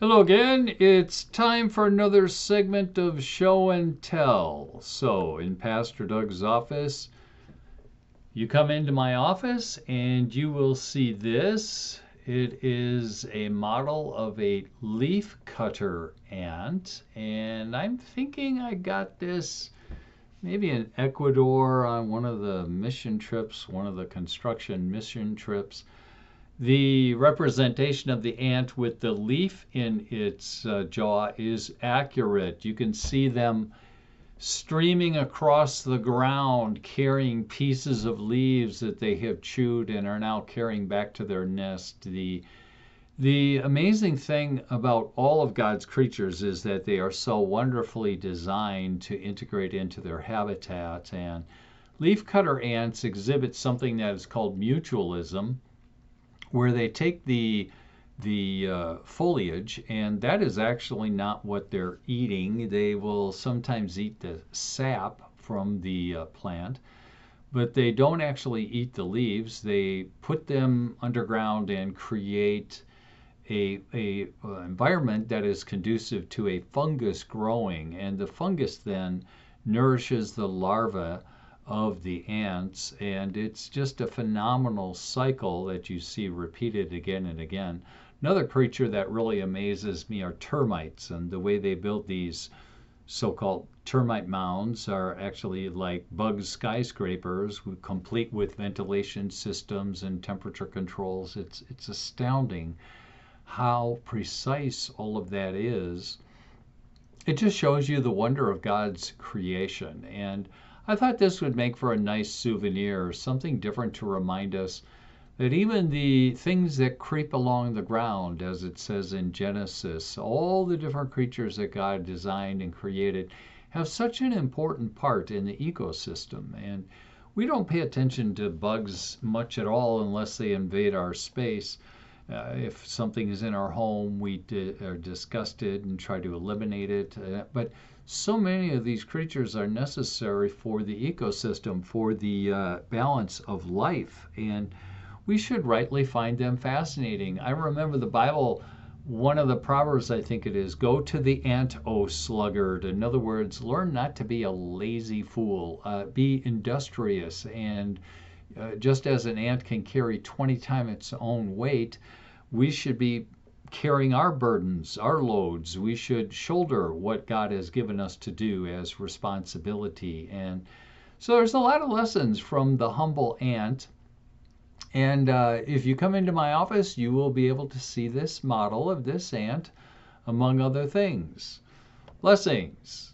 Hello again. It's time for another segment of Show and Tell. So, in Pastor Doug's office, you come into my office and you will see this. It is a model of a leaf cutter ant, and I'm thinking I got this maybe in Ecuador on one of the mission trips, one of the construction mission trips. The representation of the ant with the leaf in its jaw is accurate. You can see them streaming across the ground, carrying pieces of leaves that they have chewed and are now carrying back to their nest. The amazing thing about all of God's creatures is that they are so wonderfully designed to integrate into their habitat. And leafcutter ants exhibit something that is called mutualism, where they take the foliage, and that is actually not what they're eating. They will sometimes eat the sap from the plant, but they don't actually eat the leaves. They put them underground and create a environment that is conducive to a fungus growing, and the fungus then nourishes the larva of the ants, and it's just a phenomenal cycle that you see repeated again and again. Another creature that really amazes me are termites, and the way they build these so-called termite mounds are actually like bug skyscrapers, complete with ventilation systems and temperature controls. It's astounding how precise all of that is. It just shows you the wonder of God's creation. And I thought this would make for a nice souvenir, something different to remind us that even the things that creep along the ground, as it says in Genesis, all the different creatures that God designed and created have such an important part in the ecosystem. And we don't pay attention to bugs much at all unless they invade our space. If something is in our home, we are disgusted and try to eliminate it. But so many of these creatures are necessary for the ecosystem, for the balance of life. And we should rightly find them fascinating. I remember the Bible, one of the Proverbs, I think it is, go to the ant, O sluggard. In other words, learn not to be a lazy fool. Be industrious. And just as an ant can carry 20 times its own weight, we should be carrying our burdens, our loads. We should shoulder what God has given us to do as responsibility. And so there's a lot of lessons from the humble ant. And if you come into my office, you will be able to see this model of this ant, among other things. Blessings.